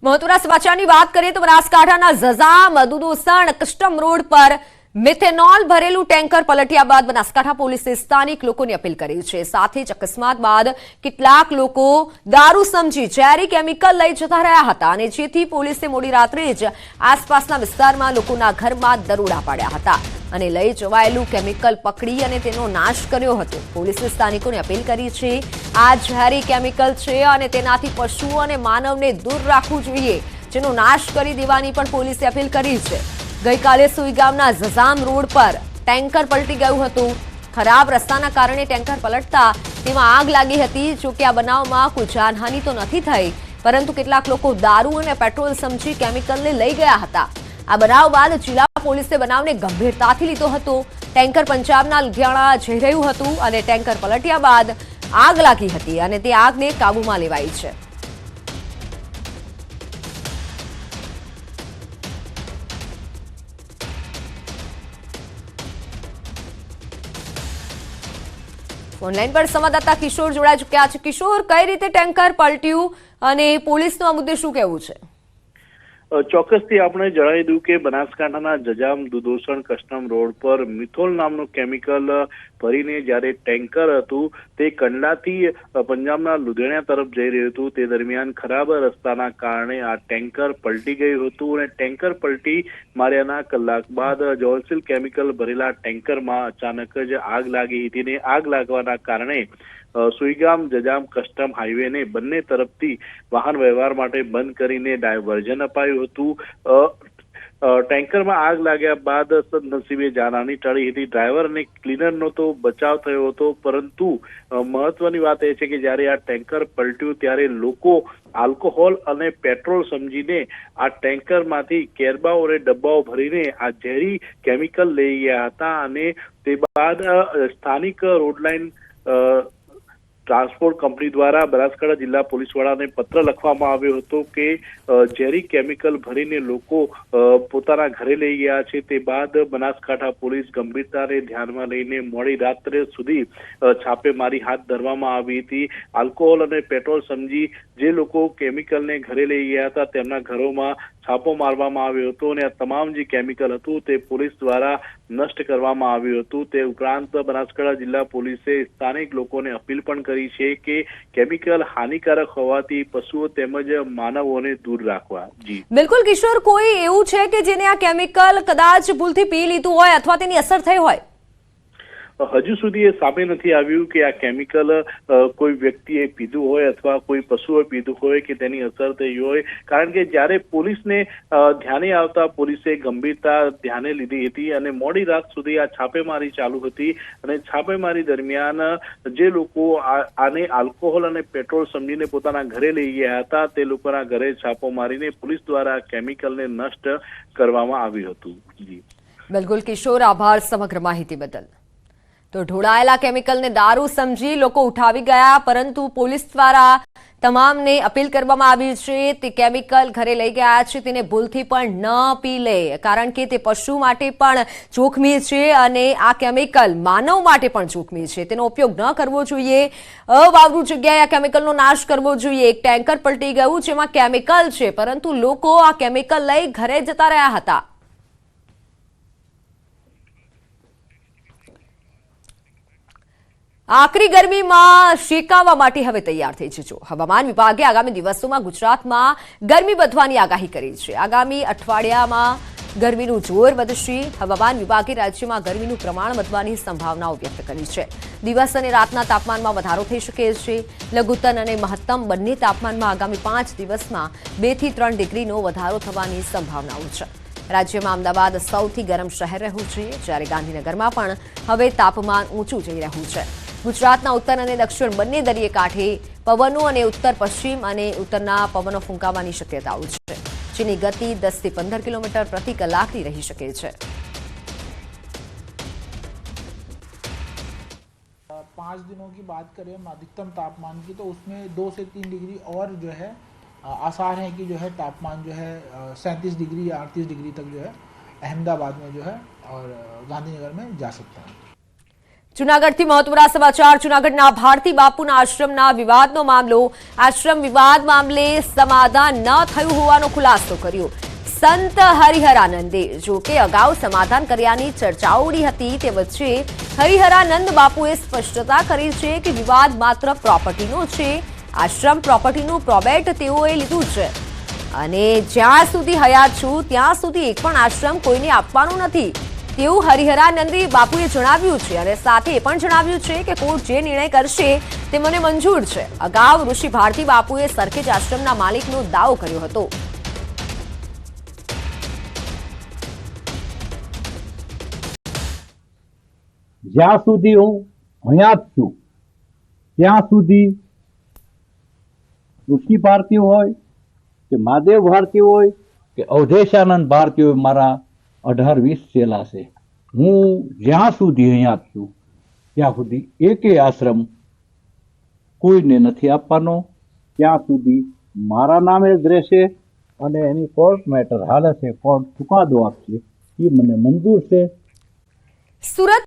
મહત્વના સમાચારની વાત કરીએ તો બનાસકાંઠાના ઝઝામ દુધોસણ કસ્ટમ રોડ પર મિથેનોલ ભરેલું ટેન્કર પલટ્યા બાદ બનાસકાંઠા પોલીસે સ્થાનિક લોકોની અપીલ કરી છે। સાથે જ અકસ્માત બાદ કેટલાક લોકો દારૂ સમજી ઝેરી કેમિકલ લઈ જતા રહ્યા હતા અને જેથી પોલીસે મોડી રાત્રે જ આસપાસના વિસ્તારમાં લોકોના ઘરમાં દરોડા પાડ્યા હતા અને લઈ જવાયેલું કેમિકલ પકડી અને તેનો નાશ કર્યો હતો। પોલીસે સ્થાનિકોને અપીલ કરી છે આ ઝેરી કેમિકલ છે અને તેનાથી પશુઓ અને માનવને દૂર રાખવું જોઈએ, જેનો નાશ કરી દેવાની પણ પોલીસે અપીલ કરી છે। ગઈકાલે સુઈ ગામના ઝઝામ રોડ પર ટેન્કર પલટી ગયું હતું। ખરાબ રસ્તાના કારણે ટેન્કર પલટતા તેમાં આગ લાગી હતી। જો કે આ બનાવમાં કોઈ જાનહાનિ તો નથી થઈ, પરંતુ કેટલાક લોકો દારૂ અને પેટ્રોલ સમજી કેમિકલને લઈ ગયા હતા। આ બનાવ બાદ જિલ્લા પોલીસે બનાવને ગંભીરતાથી લીધો હતો। ટેન્કર પંજાબના લુધિયાણા જઈ રહ્યું હતું અને ટેન્કર પલટ્યા બાદ આગ લાગી હતી અને તે આગને કાબૂમાં લેવાઈ છે। ઓનલાઈન પર સંવાદદાતા કિશોર જોડાઈ ચૂક્યા છે। કિશોર, કઈ રીતે ટેન્કર પલટ્યું અને પોલીસનું આ મુદ્દે શું કહેવું છે? ચોક્કસથી આપણે જણાવી દઉં કે બનાસકાંઠાના ઝઝામ દુધોસણ કસ્ટમ રોડ પર મિથોલ નામનું કેમિકલ ભરીને જ્યારે ટેન્કર હતું તે કંડલાથી પંજાબના લુધિયાણા તરફ જઈ રહ્યું હતું, તે દરમિયાન ખરાબ રસ્તાના કારણે આ ટેન્કર પલટી ગયું હતું અને ટેન્કર પલટી માર્યાના કલાક બાદ જ્વલનશીલ કેમિકલ ભરેલા ટેન્કરમાં અચાનક જ આગ લાગી હતી ને આગ લાગવાના કારણે સુઈગામ ઝઝામ કસ્ટમ હાઈવેને બંને તરફથી વાહન વ્યવહાર માટે બંધ કરીને ડાયવર્ઝન અપાયું હતું। ટેન્કરમાં આગ લાગ્યા બાદ સદનસીબે જાનહાનિ ટળી હતી। ડ્રાઈવર અને ક્લીનરનો તો બચાવ થયો હતો, પરંતુ મહત્વની વાત એ છે કે જ્યારે આ ટેન્કર પલટ્યું ત્યારે લોકો આલ્કોહોલ અને પેટ્રોલ સમજીને આ ટેન્કરમાંથી કેરબાઓ અને ડબ્બાઓ ભરીને આ ઝેરી કેમિકલ લઈ ગયા હતા અને તે બાદ સ્થાનિક રોડલાઇન ટ્રાન્સપોર્ટ કંપની દ્વારા બનાસકાંઠા જિલ્લા પોલીસ વડાને પત્ર લખવામાં આવ્યો હતો કે ઝેરી કેમિકલ ભરીને લોકો પોતાના ઘરે લઈ ગયા છે। તે બાદ બનાસકાંઠા પોલીસ ગંભીરતાને ધ્યાનમાં લઈને મોડી રાત્રે સુધી છાપેમારી હાથ ધરવામાં આવી હતી। આલ્કોહોલ અને પેટ્રોલ સમજી જે લોકો કેમિકલને ઘરે લઈ ગયા હતા તેમના ઘરોમાં છાપો મારવામાં આવ્યો હતો અને આ તમામ જે કેમિકલ હતું તે પોલીસ દ્વારા નષ્ટ કરવામાં આવ્યું હતું। તે ઉપરાંત બનાસકાંઠા જિલ્લા પોલીસે સ્થાનિક લોકોને અપીલ પણ કરી છે કે કેમિકલ હાનિકારક હોવાથી પશુઓ તેમજ માનવોને દૂર રાખવા। જી બિલકુલ કિશોર, કોઈ એવું છે કે જેને આ કેમિકલ કદાચ ભૂલથી પી લીધું હોય અથવા તેની અસર થઈ હોય? હજુ સુધી એ સામે નથી આવ્યું કે આ કેમિકલ કોઈ વ્યક્તિએ પીધું હોય અથવા કોઈ પશુએ પીધું હોય કે તેની અસર થઈ હોય, કારણ કે જ્યારે પોલીસને ધ્યાને આવતા પોલીસે ગંભીરતા ધ્યાને લીધી હતી અને મોડી રાત સુધી આ છાપેમારી ચાલુ હતી અને છાપેમારી દરમિયાન જે લોકો આને આલ્કોહોલ અને પેટ્રોલ સમજીને પોતાના ઘરે લઈ ગયા હતા તે લોકોના ઘરે છાપો મારીને પોલીસ દ્વારા કેમિકલને નષ્ટ કરવામાં આવ્યું હતું। જી બિલકુલ કિશોર, આભાર સમગ્ર માહિતી બદલ। તો ઢોળાયેલા કેમિકલને દારૂ સમજી લોકો ઉઠાવી ગયા, પરંતુ પોલીસ દ્વારા તમામને અપીલ કરવામાં આવી છે તે કેમિકલ ઘરે લઈ ગયા છે તેને ભૂલથી પણ ન પી લે, કારણ કે તે પશુ માટે પણ જોખમી છે અને આ કેમિકલ માનવ માટે પણ જોખમી છે। તેનો ઉપયોગ ન કરવો જોઈએ, અવાવરૂ જગ્યાએ આ કેમિકલનો નાશ કરવો જોઈએ। એક ટેન્કર પલટી ગયું જેમાં કેમિકલ છે, પરંતુ લોકો આ કેમિકલ લઈ ઘરે જતા રહ્યા હતા। આકરી ગરમીમાં શેકાવા માટે હવે તૈયાર થઈ જજો। હવામાન વિભાગે આગામી દિવસોમાં ગુજરાતમાં ગરમી વધવાની આગાહી કરી છે। આગામી અઠવાડિયામાં ગરમીનું જોર વધશે। હવામાન વિભાગે રાજ્યમાં ગરમીનું પ્રમાણ વધવાની સંભાવનાઓ વ્યક્ત કરી છે। દિવસ અને રાતના તાપમાનમાં વધારો થઈ શકે છે। લઘુત્તમ અને મહત્તમ બંને તાપમાનમાં આગામી 5 દિવસમાં 2 થી 3 ડિગ્રીનો વધારો થવાની સંભાવનાઓ છે। રાજ્યમાં અમદાવાદ સૌથી ગરમ શહેર રહ્યું છે, જ્યારે ગાંધીનગરમાં પણ હવે તાપમાન ઊંચું જઈ રહ્યું છે। ગુજરાતના ઉત્તર અને દક્ષિણ બંને દરિયે કાંઠે પવનો અને ઉત્તર પશ્ચિમ અને ઉત્તરના પવનો ફૂંકાવાની શક્યતાઓ છે, જેની ગતિ 10 થી 15 કિલોમીટર પ્રતિ કલાકની રહી શકે છે। 5 दिनों की बात करें हम अधिकतम तापमान की, तो उसमें 2 से 3 डिग्री और जो है आसार है कि जो है तापमान जो है 37 डिग्री या 38 डिग्री तक जो है अहमदाबाद में जो है और गांधीनगर में जा सकता है। જૂનાગઢથી મહત્વના સમાચાર. જૂનાગઢના ભારતી બાપુના આશ્રમના વિવાદનો મામલો. આશ્રમ વિવાદ મામલે સમાધાન ન થયું હોવાનો ખુલાસો કર્યો સંત હરિહરાનંદે. જો કે અગાઉ સમાધાન કર્યાની ચર્ચાઓ ઉડી હતી, તે વચ્ચે હરિહરાનંદ બાપુએ સ્પષ્ટતા કરી છે કે વિવાદ માત્ર પ્રોપર્ટીનો છે. આશ્રમ પ્રોપર્ટીનું પ્રોબેટ તેઓએ લીધું છે અને જ્યાં સુધી હયાત છું ત્યાં સુધી એક પણ આશ્રમ કોઈને આપવાનું નથી તેવું હરિહરાનંદે બાપુએ જણાવ્યું છે અને સાથે એ પણ જણાવ્યું છે કે કોર્ટ જે નિર્ણય કરશે તે મને મંજૂર છે. અગાઉ ઋષિ ભારતી બાપુએ સરખેજ આશ્રમના માલિકનો દાવો કર્યો હતો. જ્યાં સુધી હું હયાત છું ત્યાં સુધી ઋષિ ભારતી હોય કે મહાદેવ ભારતી હોય કે અવધેશાનંદ ભારતી હોય, મારા 18-20 ચેલા છે. હું જ્યાં સુધી હયાત છું ત્યાં સુધી એકે આશ્રમ કોઈને નથી આપવાનો. ત્યાં સુધી મારા નામે જ રહેશે અને એની કોર્ટ મેટર હાલે છે, કોર્ટ ચુકાદો આપશે, એ મને મંજૂર છે. સુરત